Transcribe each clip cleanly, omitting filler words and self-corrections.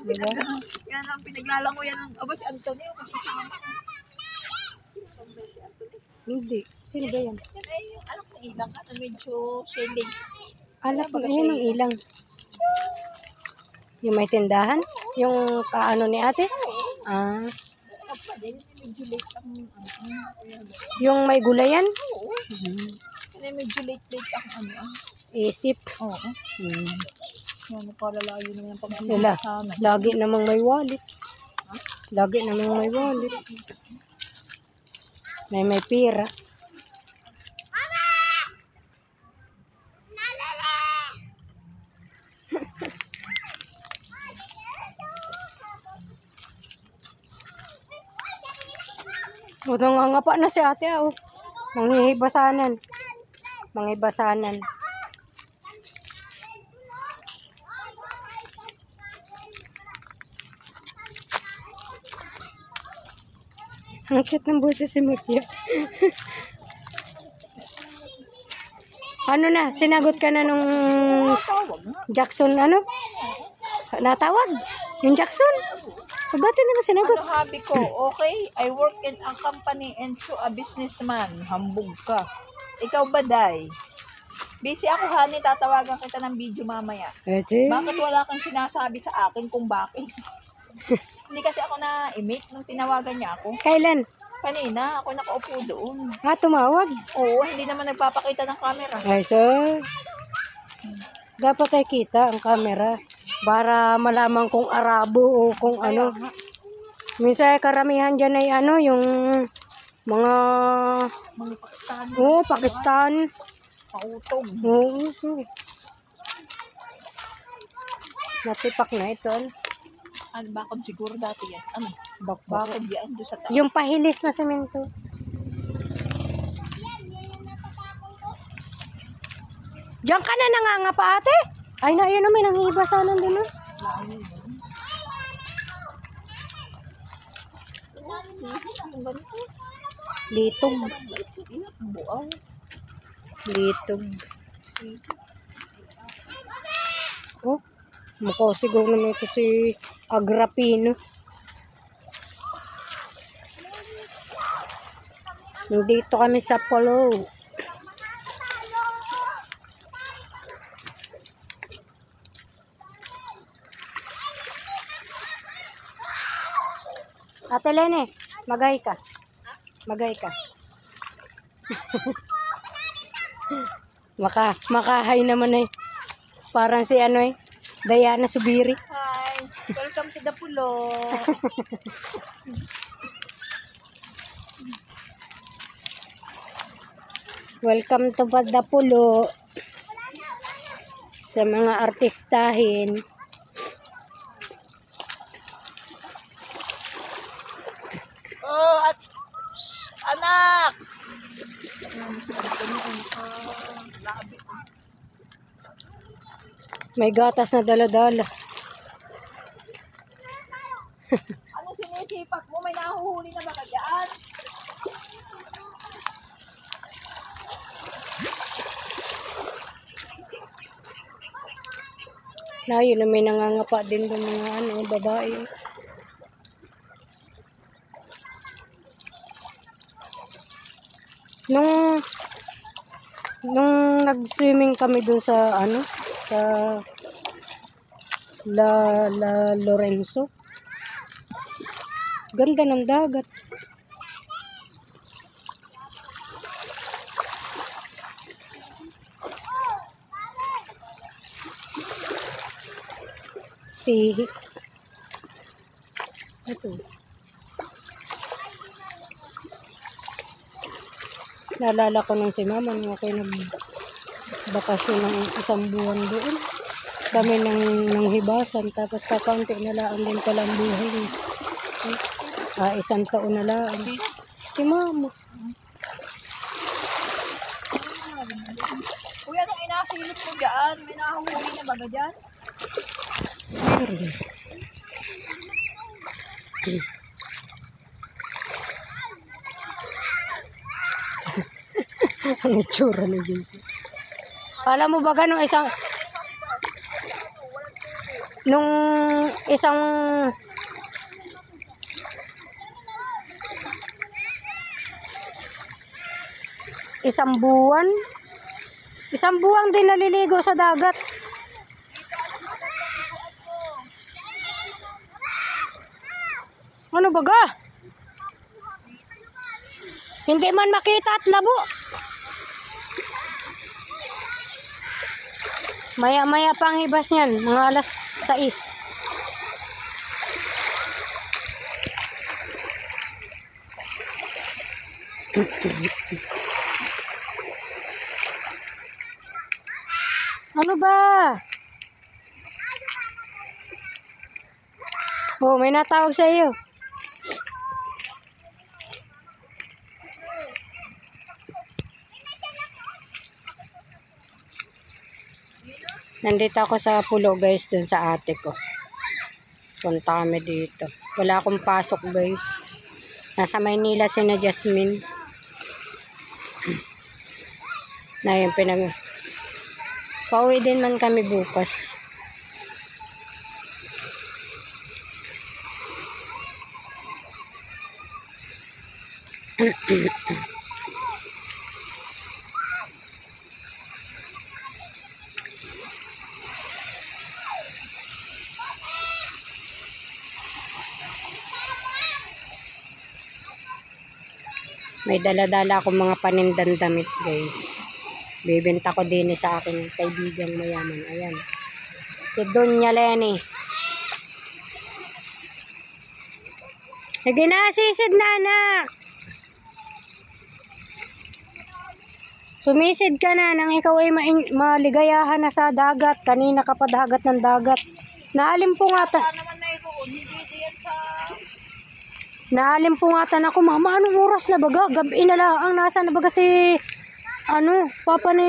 diba? Yan ang pinaglalangoyan ng aba si Antonio. Hindi. Sino ba yan? Yan ay yung anak ng ilang na medyo shading. Anak ng yun ng ilang. Yung may tindahan? Yung kaano ni ate? Ah. Medyo late ang Yung may gulayan? oo. Medyo late ang Isip. Oo. Yan, nakalalayo naman ang pag-ibig Wala. sa amin. Lagi namang may wallet. Lagi namang may wallet. May pira. Utang nga pa na si ate oh. Manghihibasanan. Manghibasanan. Ang cute ng boses si Mutya. Ano na? Sinagot ka na nung Jackson ano? Natawag? Yung Jackson? Ba't na ba sinagot? Ano habi ko? Okay, I work in a company and so a businessman. Hambog ka. Ikaw ba, Day? Busy ako, honey. Tatawagan kita ng video mamaya. Bakit wala kang sinasabi sa akin kung bakit? Hindi kasi ako na-emit nung tinawagan niya ako. Kailan? Kanina, ako nakaupo doon. Tumawag? Oo, hindi naman nagpapakita ng camera. Ay, so, dapat ay kita ang camera para malaman kung Arabo o kung ano. Minsan karamihan dyan ay ano, yung mga Pakistan. Oo, Pakistan. Pautog. Oo, so. Natipak na ito. Ano, bakod siguro dati yan. Ano? Bakbak. Bakod yan doon sa taas. Yung pahilis na semento. Diyan ka na nangangapa ate? Ay na, yun may nanghihibasanan din oh. Litog. Litog. Oh, mukha siguro naman ito si Agrapino. Nandito kami sa Polo. Ate Lene, magay ka. Magay ka. Makahay naman eh. Parang si ano eh, Diana Subiri. Hi, welcome to the Pulo. Welcome to the Pulo. Sa mga artistahin. Oh, at anak. May gatas na dala-dala. Ano sinisipat mo? May nahuhuli na ba ka dyan? Na yun na may nangangapa din ng mga ano, babae. Nung nag-swimming kami dun sa ano, sa La Lorenzo. Ganda ng dagat. Sihi. Ito. Naalala ko nung si mama nung ako nagbakasyon ng isang buwan doon. Kami nang hibasan tapos kakaunti na lang din pala ang buhay. Isang taon na lang. Si mama. Kuya, anong inasilip mo dyan? May nahuhuli na ba ka dyan? Meron. Ang itsura ni Jason. Alam mo ba ganun nung isang buwan. Isang buwan din naliligo sa dagat. Ano baga? Hindi man makita at labo. Maya-maya pang hibas niyan, mga alas 6. Ano ba? Oh, may natawag sa iyo. Nandito ako sa pulo guys, dun sa ate ko. Punta kami dito. Wala akong pasok guys. Nasa Maynila si na Jasmine. Na yung pauwi din man kami bukas. May dala-dala akong mga panindang damit guys. Bibenta ko din sa aking kaibigang mayaman. Ayan. Si Doña Lenny. Sige na, sisid na anak. Sumisid ka na nang ikaw ay maligayahan na sa dagat. Kanina ka pa dagat ng dagat. Naalimpungatan. Naalimpungatan ako, mama, anong oras na baga? Gabi na lang ang nasa na baga si papa ni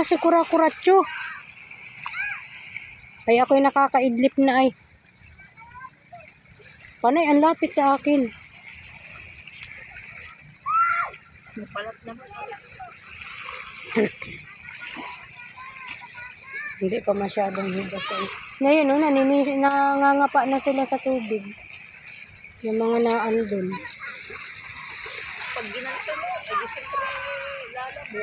si Kurakuratso. Kaya ako'y nakakaidlip na ay. Panay, ang lapit sa akin. Mapalat naman. Hindi pa masyadong hibas. Ngayon, nangangapa na sila sa tubig. Yung mga naandun. Pag ginanto mo, ay siyempre lalabo.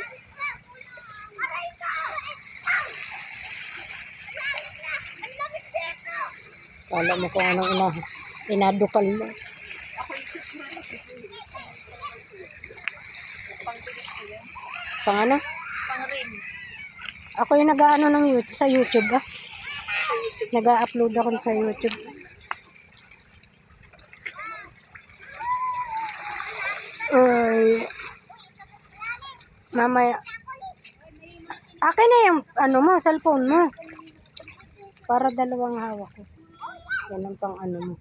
Kala mo kung anong inadukal mo. Pang ano? Pang rings. Ako yung nag-ano sa YouTube Nag-upload ako sa YouTube. Ay, mamaya. Akin na yung cellphone mo. Para dalawang hawak ko. Yan ang pang mo.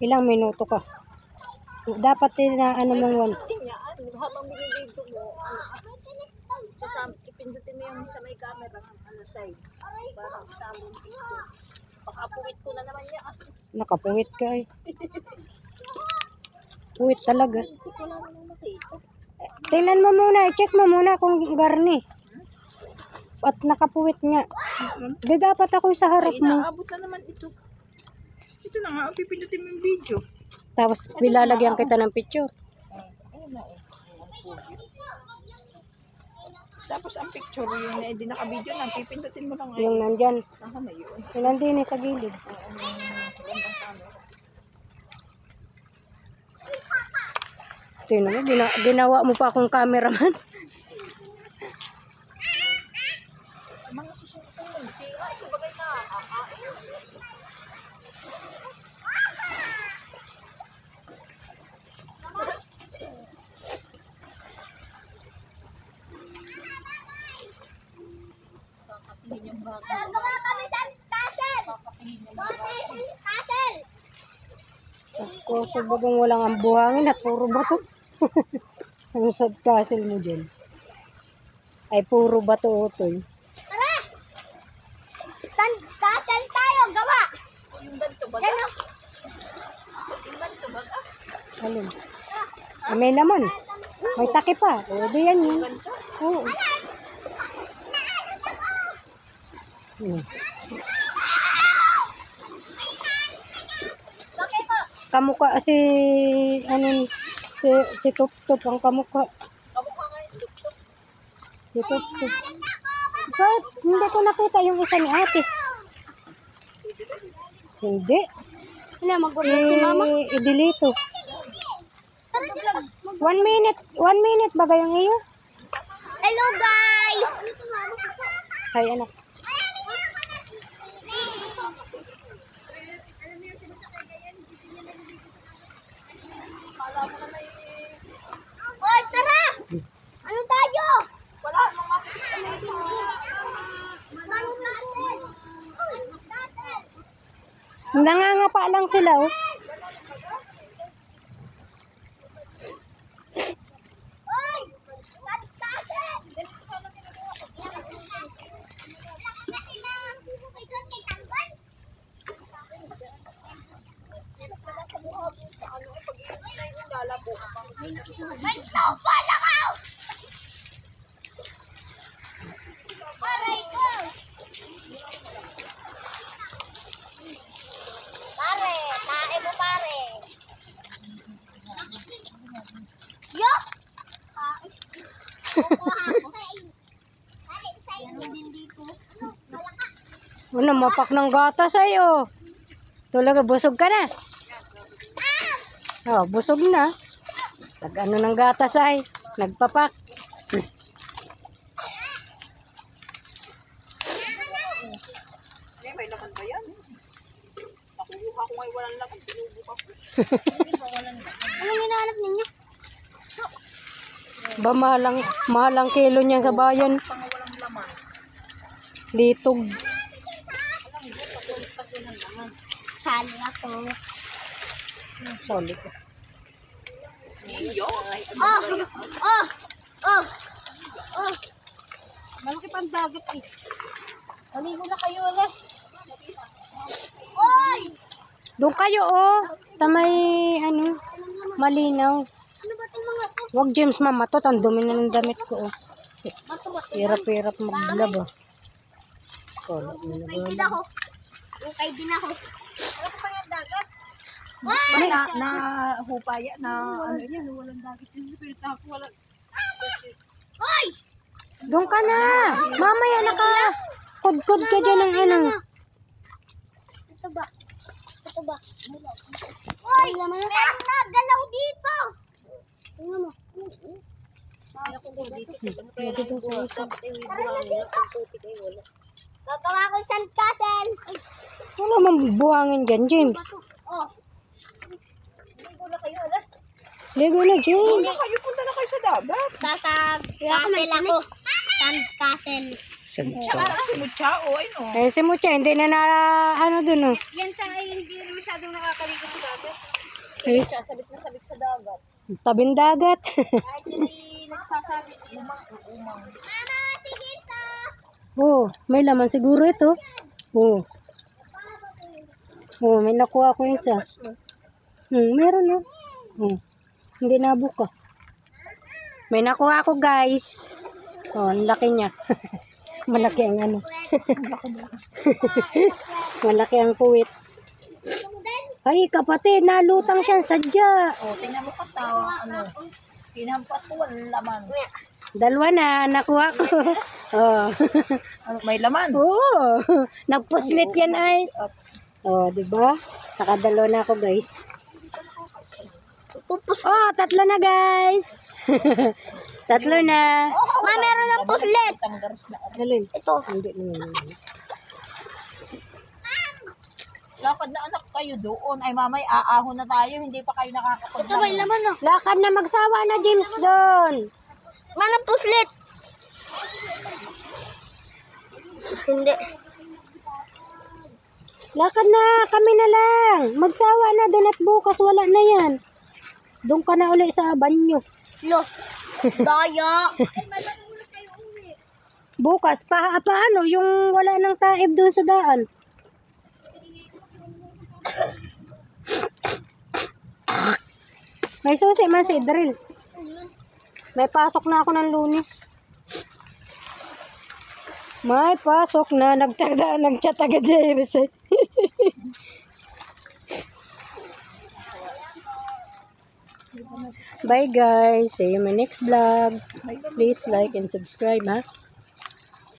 Ilang minuto ka? Dapat mong one. Habang binibigto mo, ipindutin mo yung sa may camera ng side. Parang isama yung picture. Pakapuwit ko na naman niya. Nakapuwit ka eh. Puwit talaga. Tingnan mo muna, i-check mo muna kung garni. At nakapuwit nga. Di dapat ako sa harap mo. Inaabot na naman ito. Ito na nga, pipindutin mo yung video. Tapos pilalagyan kita ng picture. Tapos ang picture yung hindi naka-video lang, pipindutin mo lang ngayon. Yung nandyan. Na yun. Yung nandyan sa gilid. Ito yun naman, ginawa mo pa akong cameraman. Mga susunod ng munti. Ay, sabagay na. Ako, sabagong walang ang buhangin at puro bato. Ang sad castle mo dyan. Ay, puro bato utoy. Tara! Castle tayo, gawa! Yung ganito ba? Yan o. Yung ganito ba? Alin? May laman. May taki pa. O, di yan yun. Oo. Kamukha si si Tup-Tup ang kamukha. Si Tup-Tup. Bakit hindi ko nakita yung isa ni ate? Hindi. Ano, mag-order si mama? I-delete. 1 minute ba yung iyo? Hello guys! Hay anak. Oy, tara! Ano tayo? Wala, mga Nangangapa lang sila oh. May snowball ako! Aray ko! Pare, tae mo pare. Yo! Ano, mapak ng gata sa'yo. Talaga, busog ka na. Oh, busog na. Nag-ano ng gatas ay. Nagpapak. may laman ba yan? Nakuha ko ngayon walang laman. Pinubuk ako. Anong hinahanap ninyo? Ba, mahalang kilo niyan sa bayan. Walang laman. Litog. Sali ako. Solid. Iyo. Oh! Oh! Oh! Oh! Malaki pang dagat eh. Maligo na kayo ulit. Oy! Doon kayo oh. Sa may ano, malinaw. Ano ba itong mga to? Wag James mama to. Ang dumi na ng damit ko oh. Hirap-hirap mag-vlog oh. Ukay din ako. Ukay din ako. Ano pa yung dagat? May na hupaya na ano yan. Walang dagat. Pero ako wala. Oy! Doon ka na. Mamaya naka kudkod ka dyan ng ano. Ito ba? Ito ba? Oy! Meron na! Galaw dito! Tingnan mo. Tara na dito. Gagawa ko sandcastle. Wala mang buhangin dyan, James. Oh. Ligo na kayo ulit. Ligo na, James. Kayo punta na kayo sa dagat. Sasandcastle ako. Sandcastle. Tsaka si Muchao ay no. Eh, si Mucha, hindi na ano dun, oh. Yan sa hindi masyadong nakakaligo sa dagat. Eh, Sabit na sabit sa dagat. tabing dagat. Kahit hindi nagsasabit. Umang. Mama, tigil to! Oh, may laman siguro ito. Oh. Oh, may nakuha ko isa. Meron, oh. Hindi nabuka. May nakuha ko, guys. Oh, ang laki niya. Malaki ang ano. Malaki ang puwit. Ay, kapatid, nalutang siya sadya. O, tingnan mo katawa. Ano? Pinampas ko walang laman. Dalawa na, nakuha ko. Oh. Ano, may laman. Oo. Nagpuslit yan ay. Oh, di ba? Nakadalo na ako, guys. Oh, tatlo na, guys. Tatlo na. Ma, meron ng puslet. Tanggaras na. Alin? Ito. Hindi naman. Lakad na anak kayo doon. Ay mamay, aahon na tayo. Hindi pa kayo nakakapag. Ito may laman oh. Lakad na, magsawa na, James, doon. Mana puslet? Hindi. Lakad na, kami na lang. Magsawa na doon at bukas wala na yan. Doon ka na uli sa banyo. Lo. Daya. Bukas, paano? Yung wala nang taib doon sa daan. May susi man si Idril. May pasok na ako ng Lunes. May pasok na. Nagchat agad si Iris eh. Bye guys. See you in my next vlog. Please like and subscribe ha.